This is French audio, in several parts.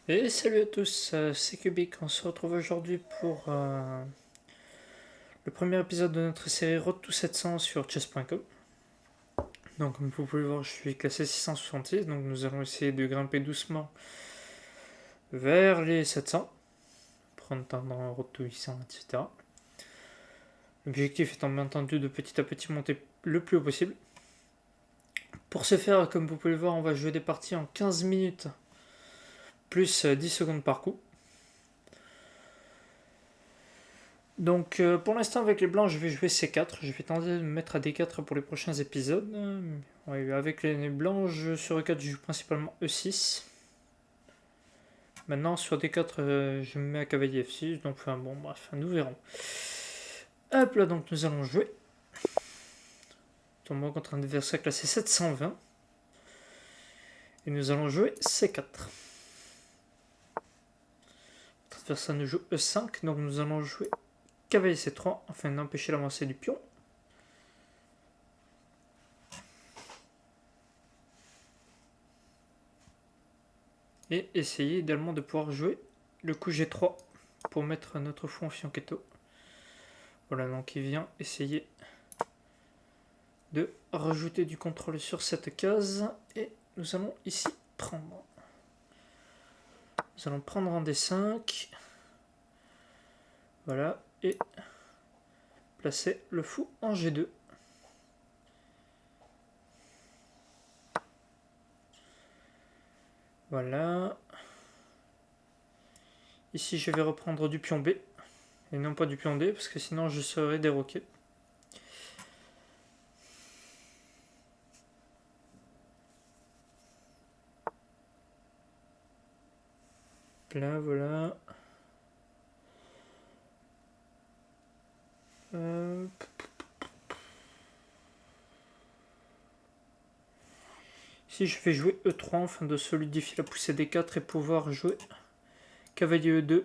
Et salut à tous, c'est Cubic. On se retrouve aujourd'hui pour le premier épisode de notre série Road to 700 sur chess.com. Donc, comme vous pouvez le voir, je suis classé 666, donc nous allons essayer de grimper doucement vers les 700, prendre temps dans Road to 800, etc. L'objectif étant bien entendu de petit à petit monter le plus haut possible. Pour ce faire, comme vous pouvez le voir, on va jouer des parties en 15 minutes plus 10 secondes par coup. Donc pour l'instant avec les blancs je vais jouer C4, je vais tenter de me mettre à D4 pour les prochains épisodes. Ouais, avec les blancs sur E4 je joue principalement E6. Maintenant sur D4 je me mets à cavalier F6, donc enfin bon bref, nous verrons. Hop là donc nous allons jouer. Tombons contre un adversaire classé 720. Et nous allons jouer C4. Notre adversaire nous joue E5, donc nous allons jouer cavalier C3 afin d'empêcher l'avancée du pion. Et essayer également de pouvoir jouer le coup G3 pour mettre notre fou en fianchetto. Voilà, donc il vient essayer de rajouter du contrôle sur cette case. Et nous allons ici prendre. Nous allons prendre en D5. Voilà, et placer le fou en G2. Voilà. Ici, je vais reprendre du pion B. Et non pas du pion D, parce que sinon je serais déroqué. Là, voilà. Ici, je vais jouer E3 afin de solidifier la poussée D4 et pouvoir jouer cavalier E2,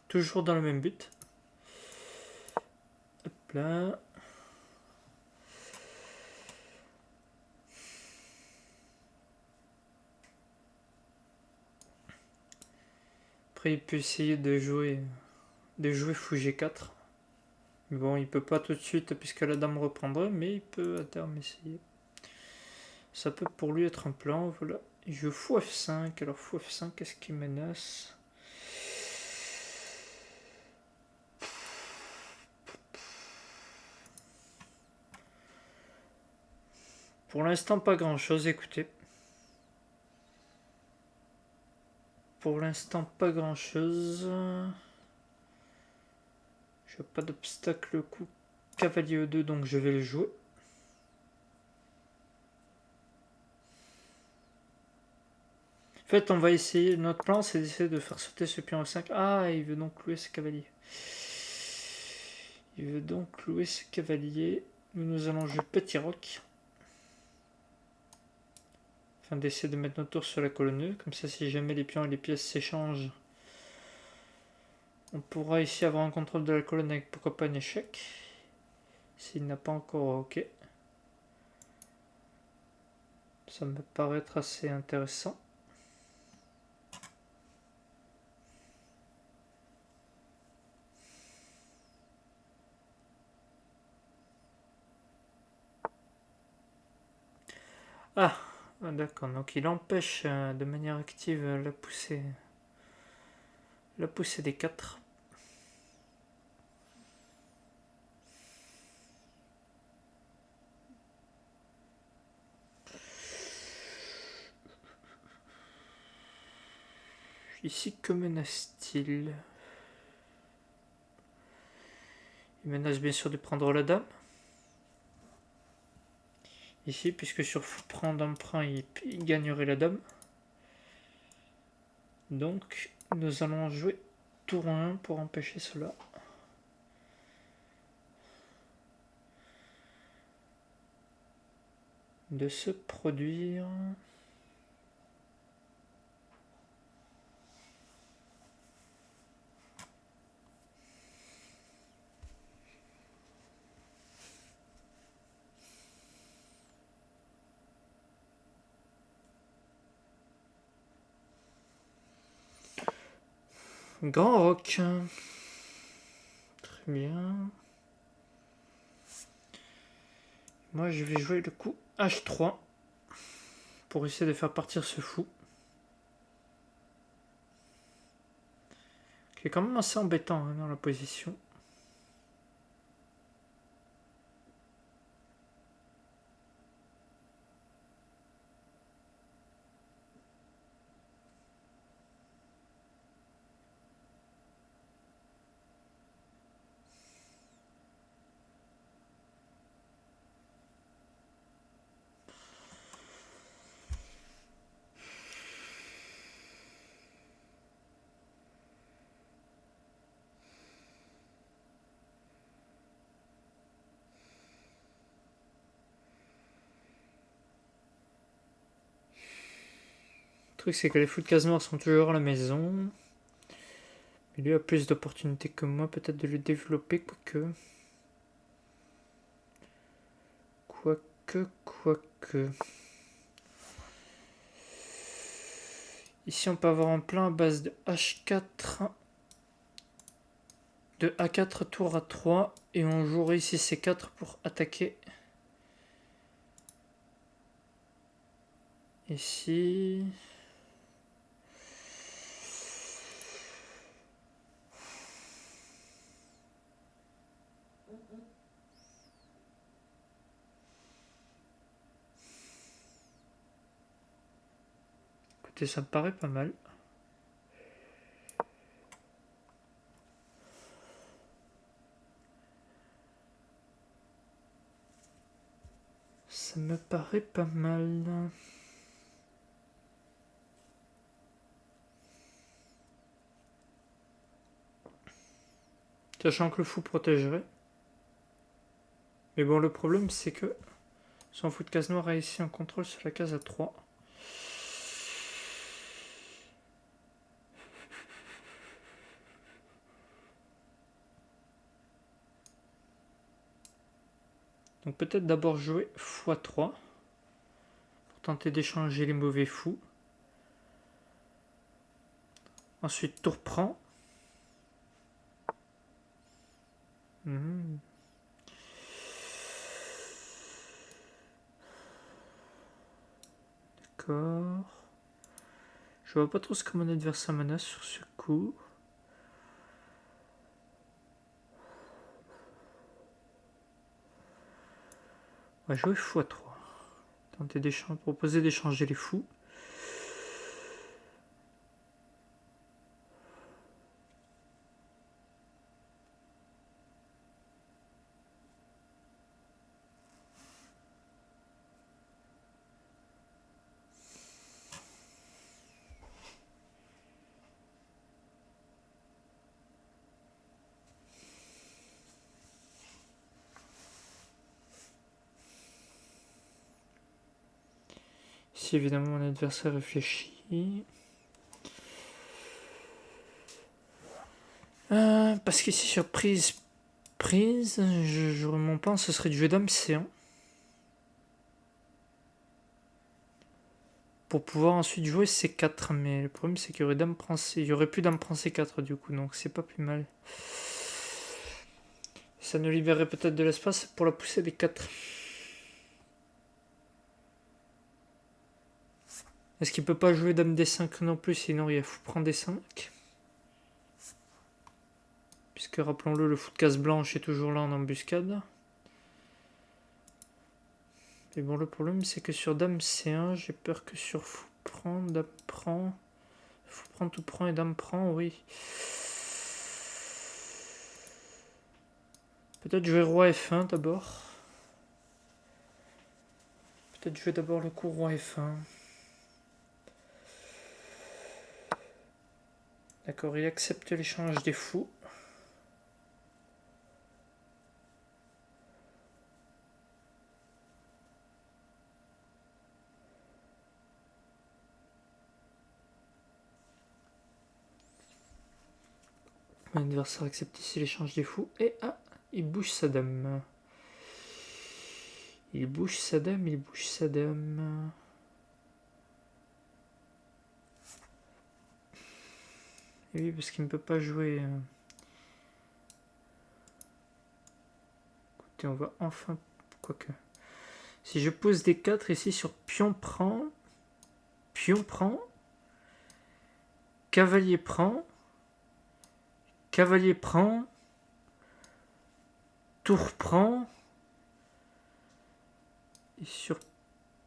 toujours dans le même but. Hop là. Après, il peut essayer de jouer fou G4. Mais bon, il peut pas tout de suite puisque la dame reprendrait, mais il peut à terme essayer. Ça peut pour lui être un plan, voilà. Il joue fou F5, alors fou F5, qu'est-ce qui menace? Pour l'instant, pas grand-chose, écoutez. Pour l'instant, pas grand-chose. Je n'ai pas d'obstacle coup cavalier E2, donc je vais le jouer. En fait, on va essayer, notre plan c'est d'essayer de faire sauter ce pion E5. Ah, il veut donc clouer ce cavalier. Il veut donc clouer ce cavalier. Nous allons jouer petit roc. Afin d'essayer de mettre notre tour sur la colonne E. Comme ça, si jamais les pions et les pièces s'échangent, on pourra ici avoir un contrôle de la colonne avec pourquoi pas un échec. S'il n'a pas encore OK. Ça me paraît être assez intéressant. Ah, d'accord, donc il empêche de manière active la poussée des 4. Ici, que menace-t-il? Il menace bien sûr de prendre la dame. Ici, puisque sur prendre d'emprunt, il gagnerait la dame. Donc, nous allons jouer tour 1 pour empêcher cela. De se produire. Grand roc. Très bien. Moi, je vais jouer le coup H3 pour essayer de faire partir ce fou. Qui est quand même assez embêtant hein, dans la position. Le truc c'est que les fous de case noire sont toujours à la maison. Mais lui a plus d'opportunités que moi peut-être de le développer, quoique. Ici on peut avoir un plan à base de H4. De A4 tour à 3 et on jouerait ici C4 pour attaquer. Ici. Écoutez, ça me paraît pas mal. Ça me paraît pas mal. Sachant que le fou protégerait. Mais bon, le problème c'est que son fou de case noire a ici un contrôle sur la case à 3. Donc peut-être d'abord jouer x3 pour tenter d'échanger les mauvais fous. Ensuite tour prend. D'accord. Je vois pas trop ce que mon adversaire menace sur ce coup. On va jouer x3. Tenter d'échanger, proposer d'échanger les fous. Si évidemment mon adversaire réfléchit. Parce qu'ici sur prise, j'aurais mon plan, ce serait du jeu dame C1. Pour pouvoir ensuite jouer C4. Mais le problème c'est qu'il y aurait plus dame prend C4 du coup, donc c'est pas plus mal. Ça nous libérerait peut-être de l'espace pour la poussée des 4. Est-ce qu'il peut pas jouer dame D5 non plus, sinon il faut prendre D5. Puisque rappelons-le, le fou de case blanche est toujours là en embuscade. Mais bon, le problème c'est que sur dame C1, j'ai peur que sur fou prend, dame prend, fou prend, tout prend et dame prend, oui. Peut-être jouer roi F1 d'abord. Peut-être jouer d'abord le coup roi F1. D'accord, il accepte l'échange des fous. Mon adversaire accepte ici l'échange des fous. Et il bouge sa dame. Il bouge sa dame. Et oui, parce qu'il ne peut pas jouer. Écoutez, on va enfin... Quoique... Si je pose des 4 ici sur pion prend, cavalier prend, tour prend, et sur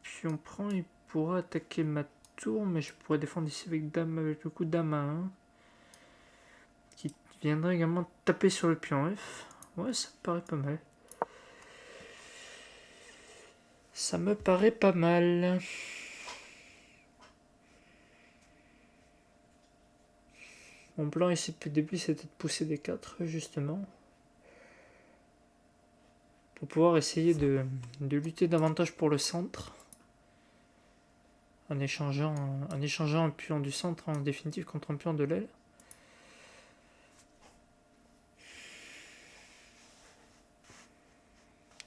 pion prend, il pourra attaquer ma tour, mais je pourrais défendre ici avec dame, avec le coup de dame à 1, qui viendrait également taper sur le pion F. Ouais, ça me paraît pas mal. Ça me paraît pas mal. Mon plan ici depuis le début, c'était de pousser des 4, justement. Pour pouvoir essayer de lutter davantage pour le centre. En échangeant un pion du centre en définitive contre un pion de l'aile.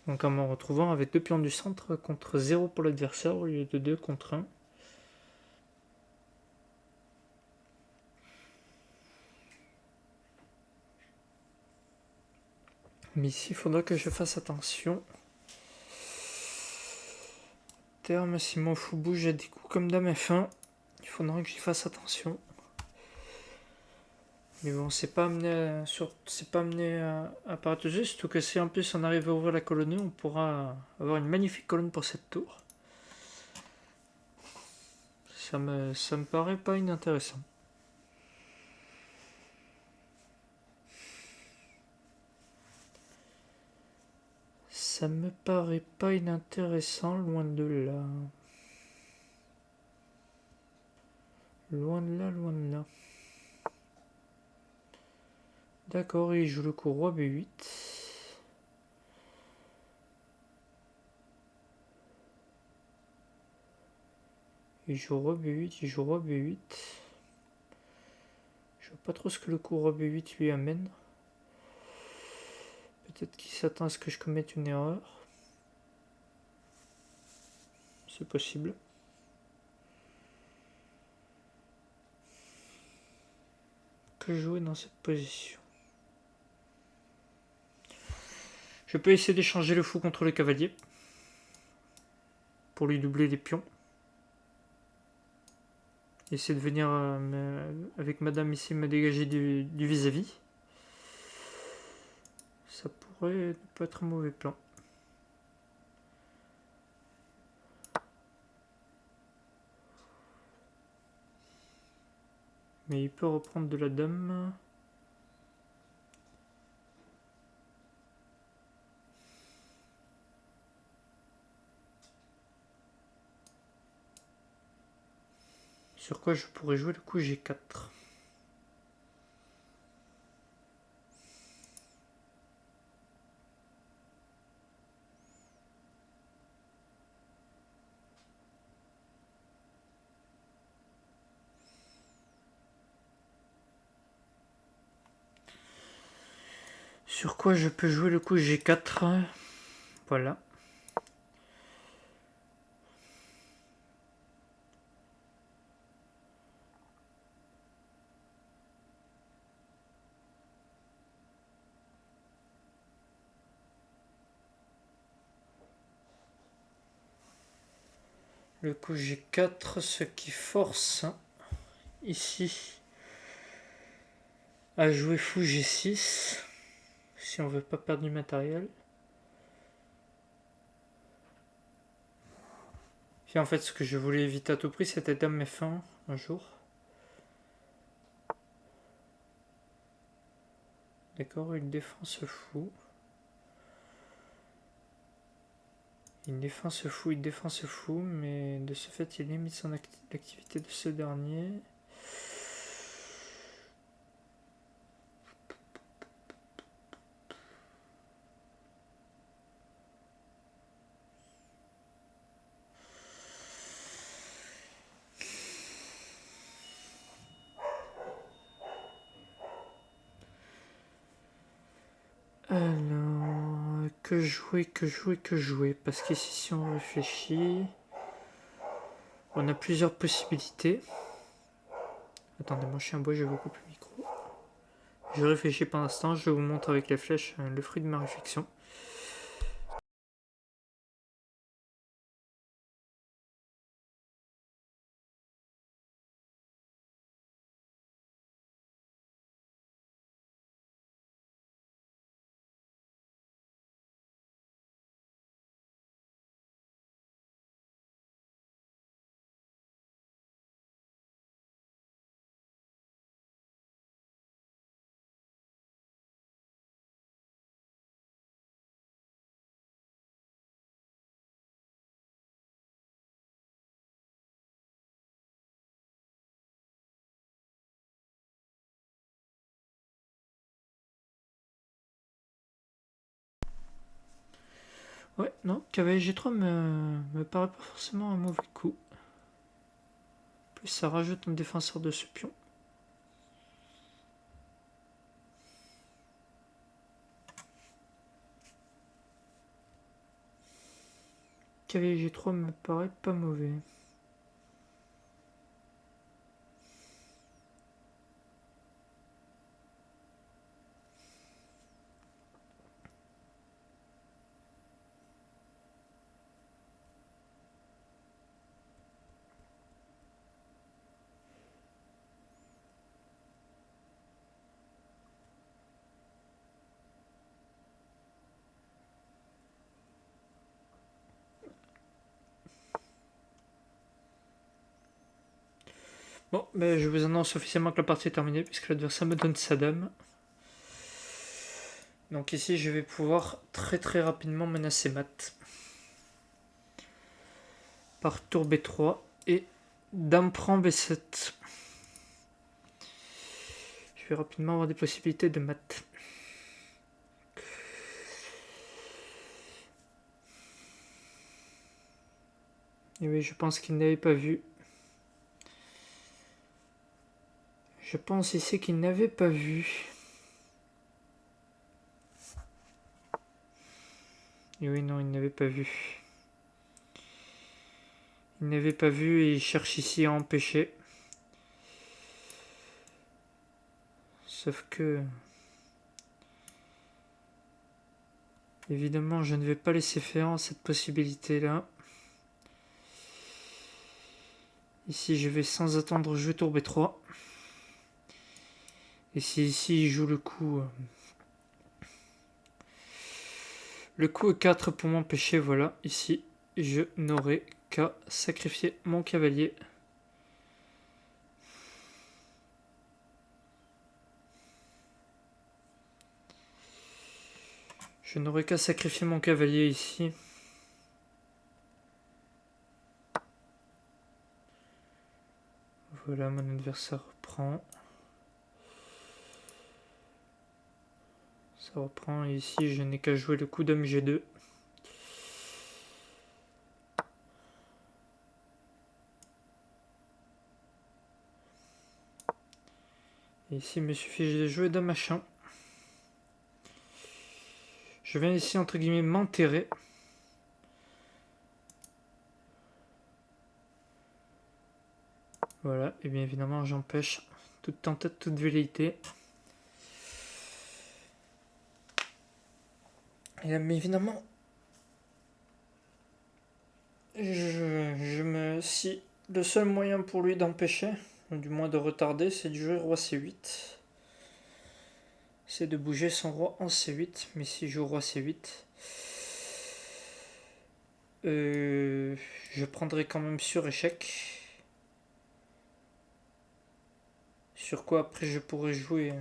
Donc en me retrouvant avec 2 pions du centre contre 0 pour l'adversaire au lieu de 2 contre 1. Mais ici, il faudra que je fasse attention. Terme, si mon fou bouge à des coups comme dame F1, il faudra que j'y fasse attention. Mais bon, c'est pas amené à paraître juste, surtout que si en plus on arrive à ouvrir la colonne, on pourra avoir une magnifique colonne pour cette tour. Ça me paraît pas inintéressant. Ça me paraît pas inintéressant, loin de là. Loin de là, loin de là. D'accord, il joue le coup roi B8. Il joue roi B8, il joue roi B8. Je vois pas trop ce que le coup roi B8 lui amène. Peut-être qu'il s'attend à ce que je commette une erreur. C'est possible. Que jouer dans cette position? Je peux essayer d'échanger le fou contre le cavalier. Pour lui doubler les pions. Essayer de venir avec madame ici me dégager du vis-à-vis. Ça pourrait ne pas être un mauvais plan. Mais il peut reprendre de la dame. Sur quoi je pourrais jouer le coup G4. Sur quoi je peux jouer le coup G4. Voilà. Le coup G4, ce qui force ici à jouer fou G6 si on veut pas perdre du matériel. Puis en fait, ce que je voulais éviter à tout prix, c'était dame F1 un jour. D'accord, il défend ce fou. Il défend ce fou, mais de ce fait, il limite l'activité de ce dernier. Alors, que jouer, parce qu'ici, si on réfléchit, on a plusieurs possibilités. Attendez, moi je suis un bois, je vous coupe le micro. Je réfléchis pendant ce temps, je vous montre avec les flèches le fruit de ma réflexion. Ouais, non, cavalier G3 me paraît pas forcément un mauvais coup. En plus, ça rajoute un défenseur de ce pion. Cavalier G3 me paraît pas mauvais. Bon, ben, je vous annonce officiellement que la partie est terminée puisque l'adversaire me donne sa dame. Donc ici, je vais pouvoir très rapidement menacer mat. Par tour B3 et dame prend B7. Je vais rapidement avoir des possibilités de mat. Et oui, je pense qu'il n'avait pas vu. Je pense ici qu'il n'avait pas vu. Et oui, non, il n'avait pas vu. Il n'avait pas vu et il cherche ici à empêcher. Sauf que... évidemment, je ne vais pas laisser faire cette possibilité-là. Ici, je vais sans attendre jouer tour B3. Et si ici, il joue le coup... le coup E4 pour m'empêcher, voilà. Ici, je n'aurai qu'à sacrifier mon cavalier. Je n'aurai qu'à sacrifier mon cavalier ici. Voilà, mon adversaire reprend. Ça reprend. Et ici, je n'ai qu'à jouer le coup dame G2. Et ici, il me suffit de jouer dame H1. Je viens ici, entre guillemets, m'enterrer. Voilà, et bien évidemment, j'empêche toute tentative, toute velléité. Et bien évidemment, si le seul moyen pour lui d'empêcher, ou du moins de retarder, c'est de jouer roi C8. C'est de bouger son roi en C8. Mais si je joue roi C8, je prendrai quand même sur échec. Sur quoi après je pourrais jouer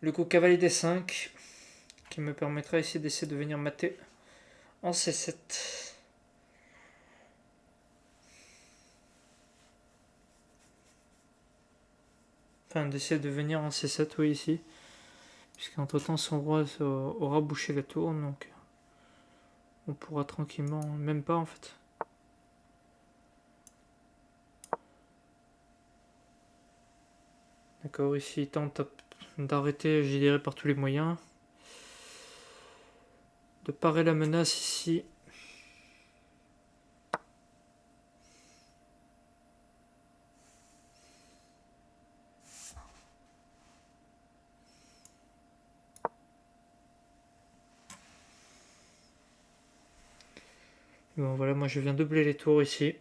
le coup cavalier D5, qui me permettra ici d'essayer de venir mater en C7. Enfin, d'essayer de venir en C7, oui, ici. Puisqu'entre temps, son roi aura bouché la tour, donc on pourra tranquillement, même pas en fait. D'accord, ici il tente d'arrêter, je dirais, par tous les moyens. De parer la menace ici. Bon voilà, moi je viens doubler les tours ici.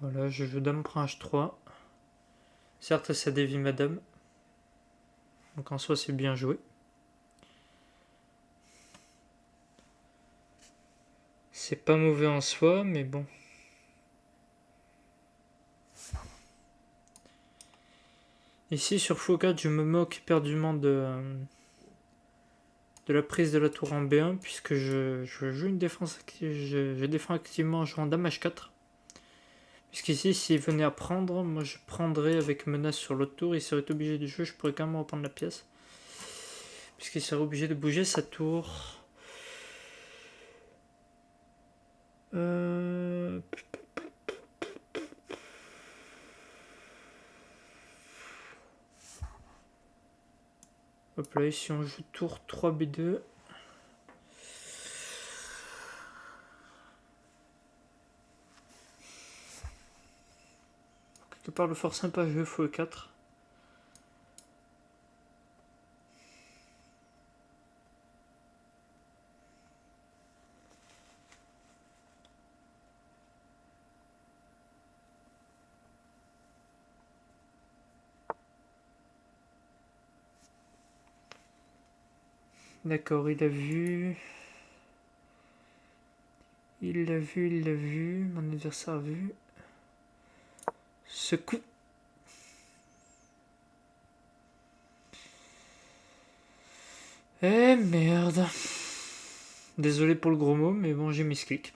Voilà, je joue dame prend h3. Certes, ça dévie ma dame. Donc en soi, c'est bien joué. C'est pas mauvais en soi, mais bon. Ici, sur x4, je me moque éperdument de la prise de la tour en B1, puisque je joue une défense active. Je défends activement en jouant dame h4. Puisqu'ici, s'il venait à prendre, moi je prendrais avec menace sur l'autre tour. Il serait obligé de jouer, je pourrais quand même reprendre la pièce. Puisqu'il serait obligé de bouger sa tour. Hop là, ici on joue tour 3B2. Quelque part, le fort sympa, je fou 4. D'accord, il a vu. Il l'a vu. Mon adversaire a vu. Ce coup. Eh merde. Désolé pour le gros mot, mais bon, j'ai mis ce clic.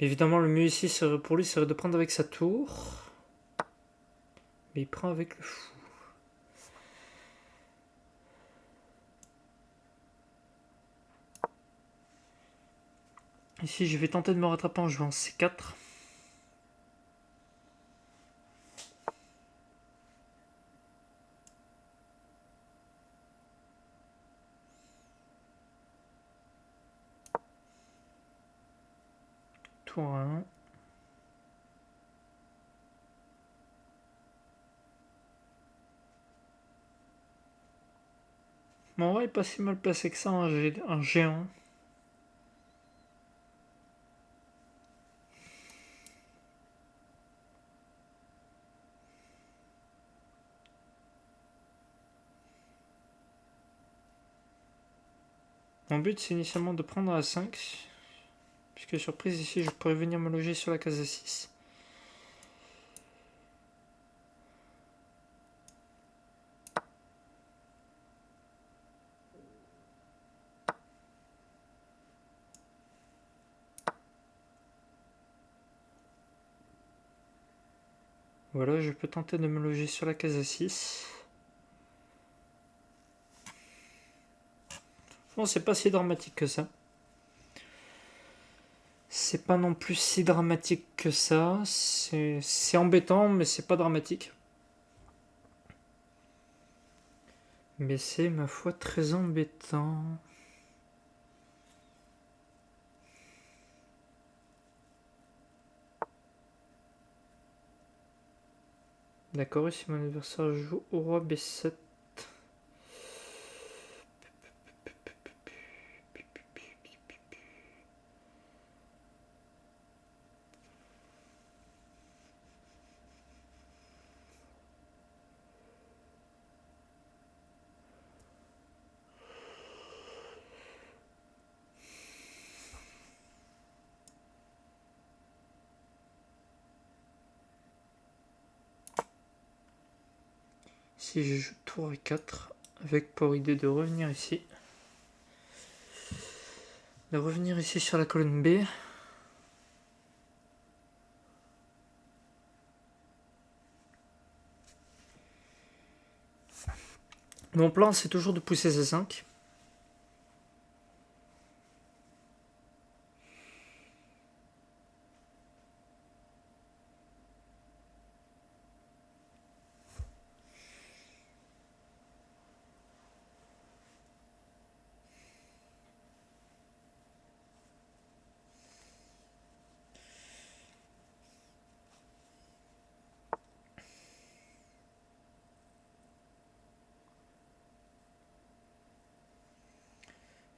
Évidemment, le mieux ici pour lui serait de prendre avec sa tour. Mais il prend avec le fou. Ici, je vais tenter de me rattraper en jouant C4. Tour 1. Mon roi est pas si mal placé que ça en géant. Mon but c'est initialement de prendre à 5. Puisque surprise ici je pourrais venir me loger sur la case A6. Voilà, je peux tenter de me loger sur la case A6. Bon, c'est pas si dramatique que ça. C'est pas non plus si dramatique que ça. C'est embêtant, mais c'est pas dramatique. Mais c'est, ma foi, très embêtant. D'accord, ici mon adversaire joue au roi B7. Si je joue tour A4, avec pour idée de revenir ici. de revenir ici sur la colonne B. Mon plan, c'est toujours de pousser C5.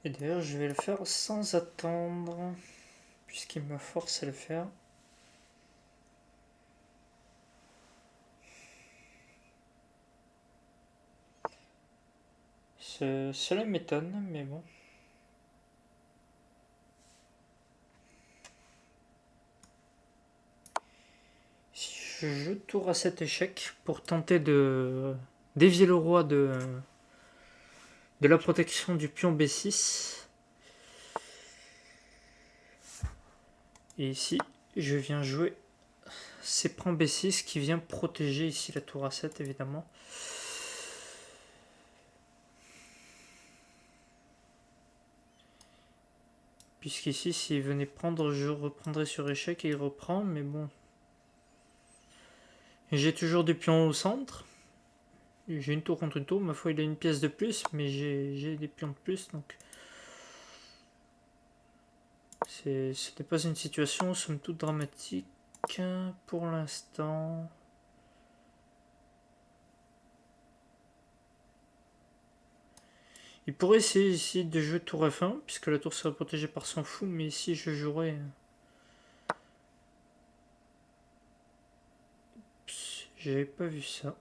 Et d'ailleurs, je vais le faire sans attendre, puisqu'il me force à le faire. Cela m'étonne, mais bon. Si je joue tour à cet échec pour tenter de dévier le roi de la protection du pion B6. Et ici, je viens jouer C prend B6 qui vient protéger ici la tour A7 évidemment. Puisqu'ici, s'il venait prendre, je reprendrais sur échec et il reprend, mais bon. J'ai toujours des pions au centre. J'ai une tour contre une tour, ma foi il a une pièce de plus, mais j'ai des pions de plus, donc... Ce n'est pas une situation, somme toute, dramatique pour l'instant. Il pourrait essayer ici de jouer tour F1, puisque la tour serait protégée par son fou, mais ici je jouerais... J'avais pas vu ça.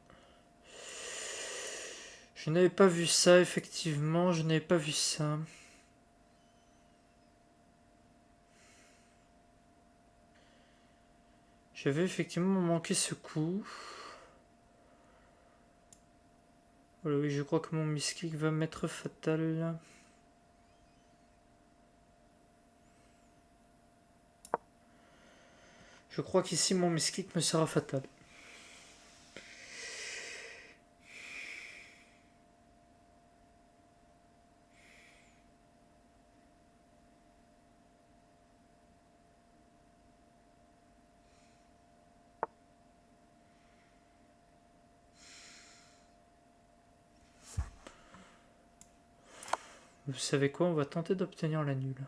Je n'avais pas vu ça, effectivement, je n'avais pas vu ça. J'avais effectivement manqué ce coup. Voilà, oui, je crois que mon misclick va m'être fatal. Je crois qu'ici mon misclick me sera fatal. Vous savez quoi, on va tenter d'obtenir la nulle.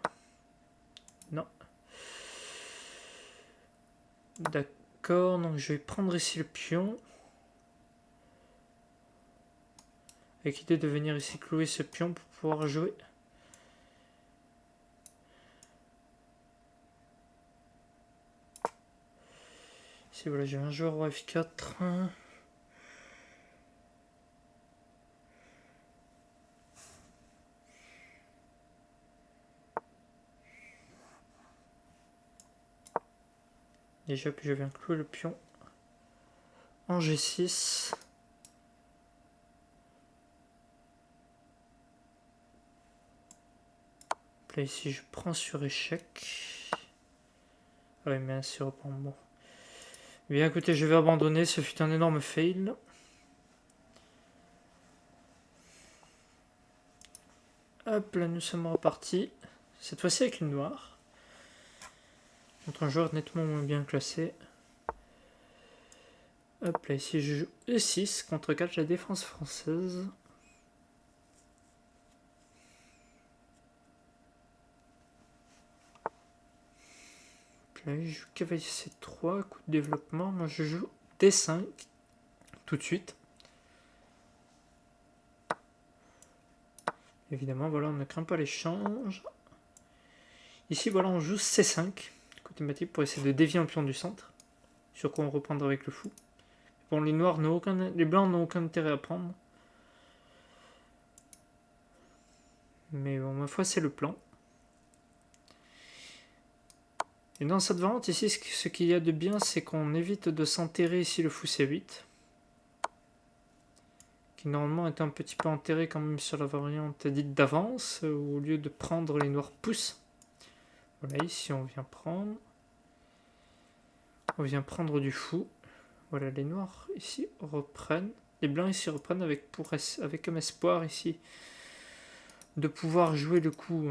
Non. D'accord, donc je vais prendre ici le pion. Avec l'idée de venir ici clouer ce pion pour pouvoir jouer. Ici voilà, j'ai un joueur au F4. Déjà que je viens clouer le pion en G6. Là ici je prends sur échec. Ah oui mais ainsi reprend bon. Bien écoutez, je vais abandonner, ce fut un énorme fail. Hop là nous sommes repartis. Cette fois-ci avec une noire. Contre un joueur nettement moins bien classé. Hop là ici je joue E6 contre 4 la défense française. Là je joue cavalier C3, coup de développement. Moi je joue D5 tout de suite. Évidemment voilà on ne craint pas l'échange. Ici voilà on joue C5. Coup thématique pour essayer de dévier un pion du centre. Sur quoi on reprendra avec le fou. Bon les noirs n'ont aucun... les blancs n'ont aucun intérêt à prendre. Mais bon ma foi c'est le plan. Et dans cette variante ici, ce qu'il y a de bien, c'est qu'on évite de s'enterrer ici le fou C8. Qui normalement est un petit peu enterré quand même sur la variante dite d'avance, au lieu de prendre les noirs pouces. Voilà, ici on vient prendre. On vient prendre du fou. Voilà, les noirs ici reprennent. Les blancs ici reprennent avec comme espoir ici de pouvoir jouer le coup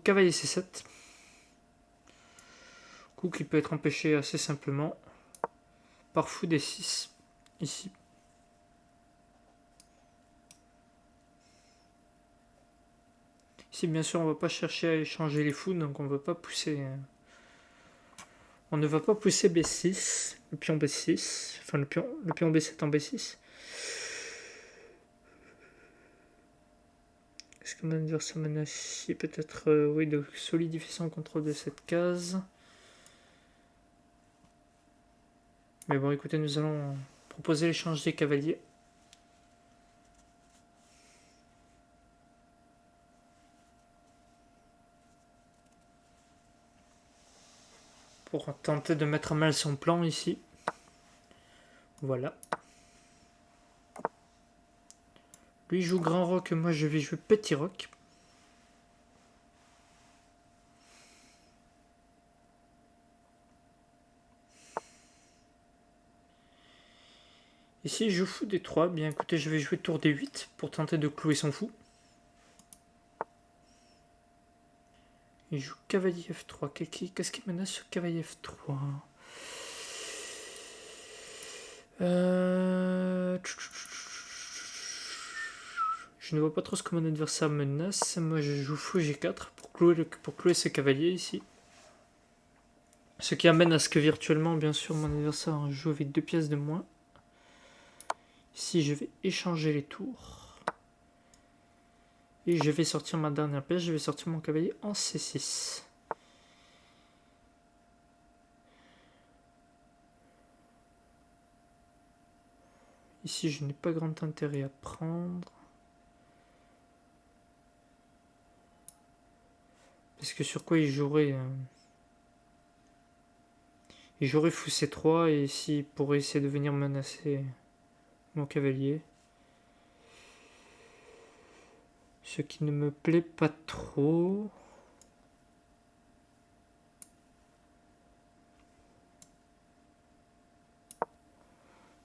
cavalier C7. Coup qui peut être empêché assez simplement par fou D6 ici. Ici bien sûr on va pas chercher à échanger les fous, donc on va pas pousser. On ne va pas pousser B6, le pion B6, enfin le pion B7 en B6. Est-ce que mon adversaire menace peut-être oui, de solidifier son contrôle de cette case. Mais bon, écoutez, nous allons proposer l'échange des cavaliers. Pour tenter de mettre à mal son plan ici. Voilà. Lui joue grand roc, moi je vais jouer petit roc. Ici je joue fou D3, bien écoutez, je vais jouer tour D8 pour tenter de clouer son fou. Il joue cavalier F3. Qu'est-ce qui menace sur cavalier F3 ? Je ne vois pas trop ce que mon adversaire menace. Moi je joue fou G4 pour clouer ce cavalier ici. Ce qui amène à ce que virtuellement, bien sûr, mon adversaire joue avec 2 pièces de moins. Ici je vais échanger les tours. Et je vais sortir ma dernière pièce, je vais sortir mon cavalier en C6. Ici je n'ai pas grand intérêt à prendre. Parce que sur quoi il jouerait il jouerait fou C3 et ici il pourrait essayer de venir menacer mon cavalier. Ce qui ne me plaît pas trop.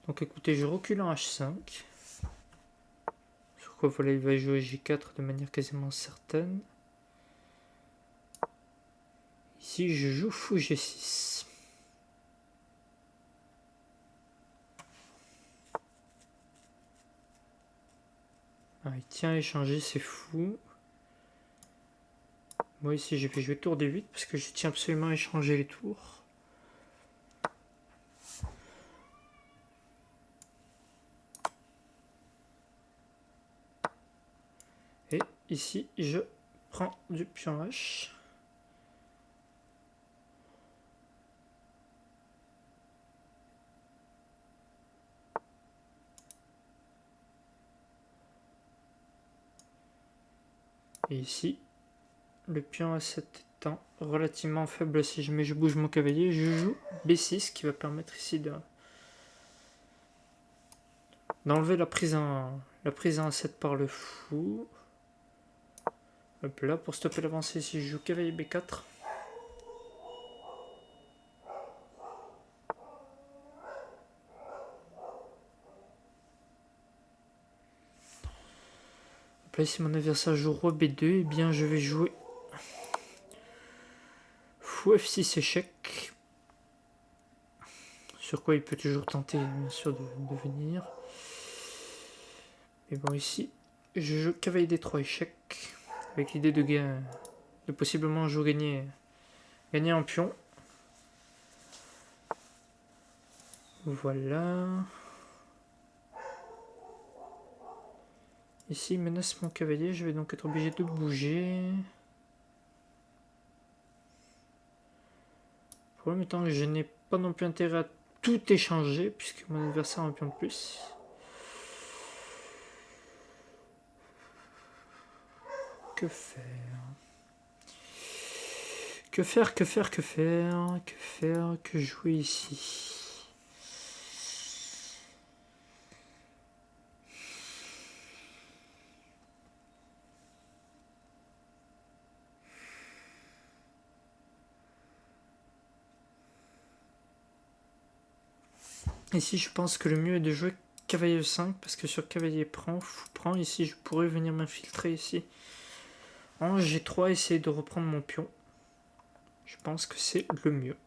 Donc écoutez, je recule en H5. Sur quoi voilà, il va jouer J4 de manière quasiment certaine. Ici je joue fou G6. Ah, il tient à échanger, c'est fou. Moi ici je vais jouer tour D8 parce que je tiens absolument à échanger les tours. Et ici je prends du pion H. Et ici, le pion A7 étant relativement faible, si jamais je bouge mon cavalier, je joue B6 qui va permettre ici d'enlever la prise en A7 par le fou. Hop là, pour stopper l'avancée, ici je joue cavalier B4. Hop là, si mon adversaire joue roi B2, et bien je vais jouer fou F6 échec. Sur quoi il peut toujours tenter, bien sûr, de venir. Mais bon, ici, je joue cavalier D3 échec. Avec l'idée de possiblement jouer gagner un pion. Voilà. Ici, il menace mon cavalier. Je vais donc être obligé de bouger. Pour le même temps, je n'ai pas non plus intérêt à tout échanger, puisque mon adversaire a un pion de plus. Que faire ? Que faire ? Que faire ? Que faire ? Que faire ? Que jouer ici ? Ici, je pense que le mieux est de jouer cavalier E5, parce que sur cavalier prend, fou prend, ici je pourrais venir m'infiltrer ici. En G3, essayer de reprendre mon pion. Je pense que c'est le mieux.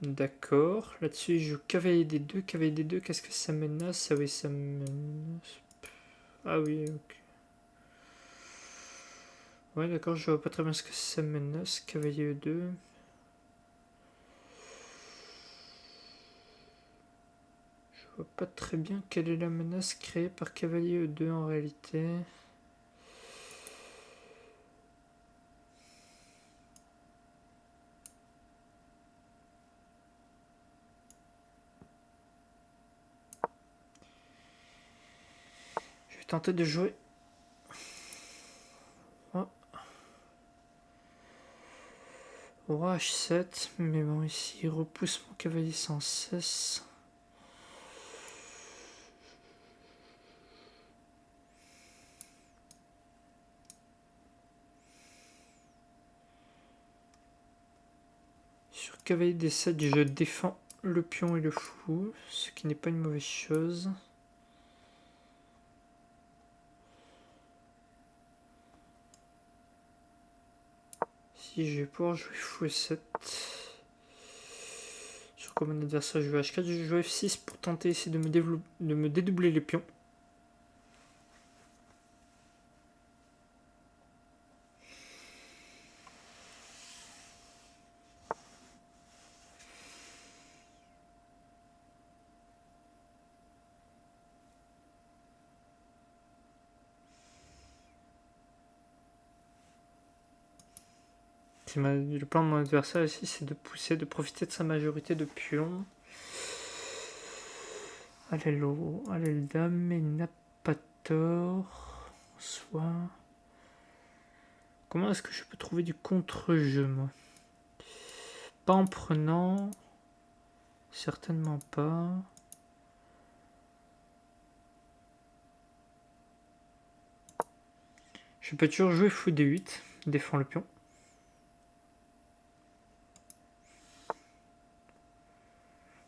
D'accord. Là-dessus, je joue cavalier D2. Cavalier D2, qu'est-ce que ça menace? Ah oui, ça menace. Ah oui, ok. Ouais, d'accord, je vois pas très bien ce que ça menace. Cavalier E2. Je vois pas très bien quelle est la menace créée par cavalier E2 en réalité. Je vais tenter de jouer. Oh. Roi H7, mais bon, ici il repousse mon cavalier sans cesse. Sur cavalier D7, je défends le pion et le fou, ce qui n'est pas une mauvaise chose. Si je vais pouvoir jouer fou E7. Sur comme mon adversaire joue H4, je joue F6 pour tenter ici de me dédoubler les pions. Le plan de mon adversaire ici, c'est de pousser, de profiter de sa majorité de pions. Allez le dame, mais il n'a pas tort. Soit. Comment est-ce que je peux trouver du contre-jeu, moi? Pas en prenant. Certainement pas. Je peux toujours jouer fou D8, défend le pion.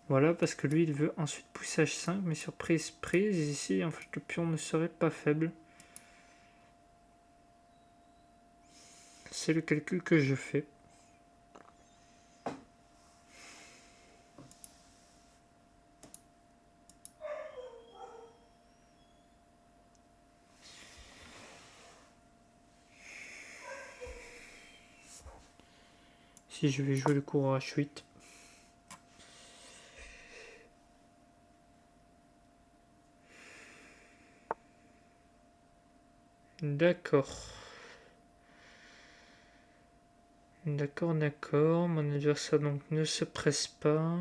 Voilà, parce que lui, il veut ensuite pousser H5, mais sur prise, ici, en fait, le pion ne serait pas faible. C'est le calcul que je fais. Si je vais jouer le cours H8. D'accord. D'accord. Mon adversaire donc ne se presse pas.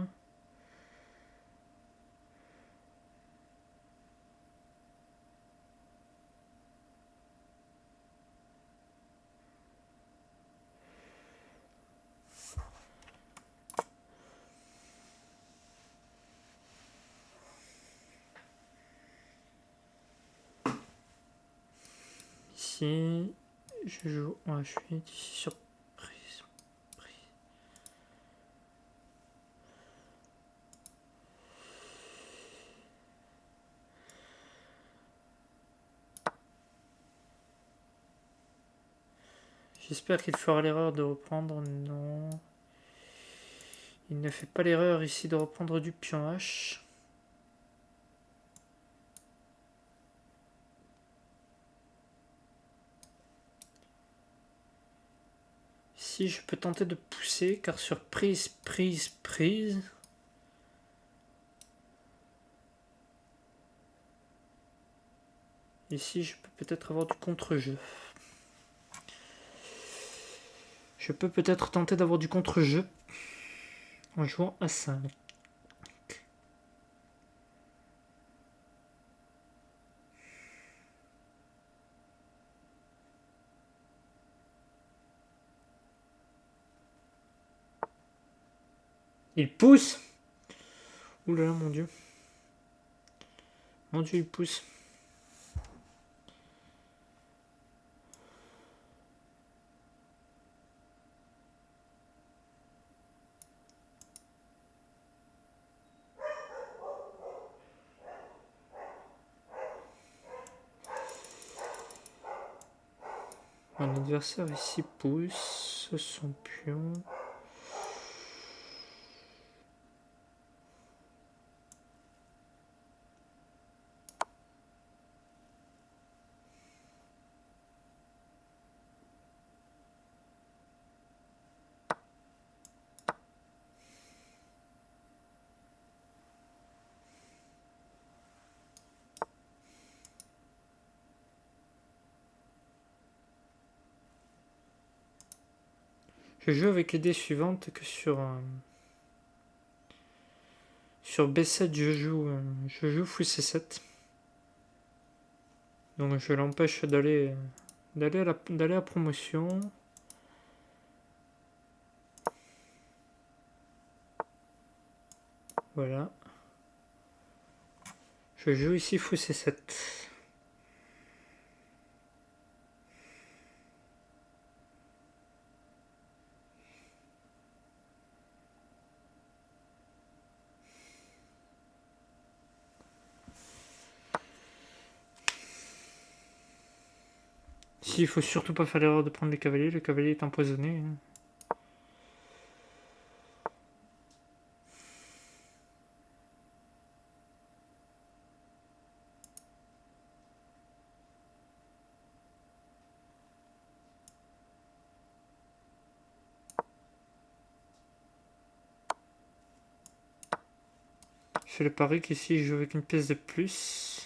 Ici, je joue en H8, ici sur prise. J'espère qu'il fera l'erreur de reprendre. Non. Il ne fait pas l'erreur ici de reprendre du pion H. Ici, je peux tenter de pousser, car sur prise. Ici, je peux peut-être avoir du contre-jeu. Je peux peut-être tenter d'avoir du contre-jeu en jouant A5. Il pousse. Ouh là là, mon dieu. Mon dieu, il pousse. Mon adversaire ici pousse son pion. Je joue avec l'idée suivante que sur B7 je joue fou C7. Donc je l'empêche d'aller à la promotion. Voilà. Je joue ici fou C7. Ici, il faut surtout pas faire l'erreur de prendre les cavaliers. Le cavalier est empoisonné. Je fais le pari qu'ici, je joue avec une pièce de plus.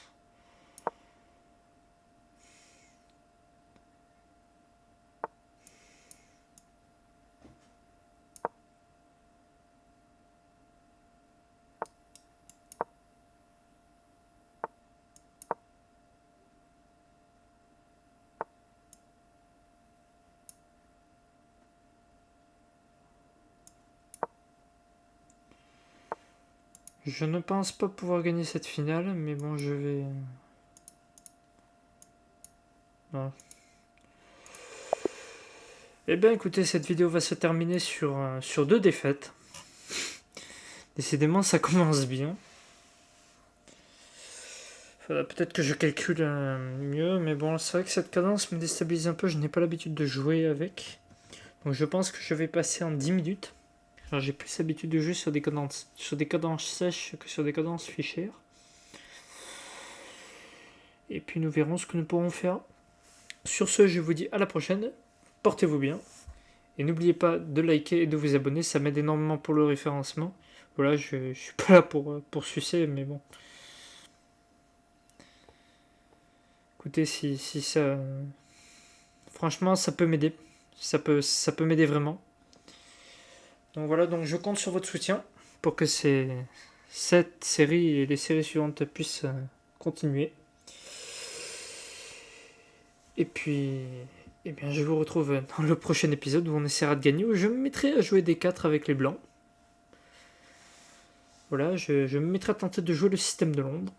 Je ne pense pas pouvoir gagner cette finale, mais bon, je vais... Non. Eh bien, écoutez, cette vidéo va se terminer sur 2 défaites. Décidément, ça commence bien. Faudra peut-être que je calcule mieux, mais bon, c'est vrai que cette cadence me déstabilise un peu. Je n'ai pas l'habitude de jouer avec. Donc je pense que je vais passer en 10 minutes. Alors j'ai plus l'habitude de jouer sur des cadences sèches que sur des cadences fichières. Et puis nous verrons ce que nous pourrons faire. Sur ce, je vous dis à la prochaine. Portez-vous bien. Et n'oubliez pas de liker et de vous abonner. Ça m'aide énormément pour le référencement. Voilà, je suis pas là pour sucer, mais bon. Écoutez, si ça... Franchement, ça peut m'aider. Ça peut m'aider vraiment. Donc voilà, donc je compte sur votre soutien pour que cette série et les séries suivantes puissent continuer. Et puis, eh bien, je vous retrouve dans le prochain épisode où on essaiera de gagner, où je me mettrai à jouer des 4 avec les blancs. Voilà, je me mettrai à tenter de jouer le système de Londres.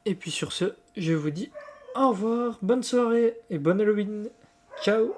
Et puis sur ce, je vous dis au revoir, bonne soirée et bonne Halloween. Ciao.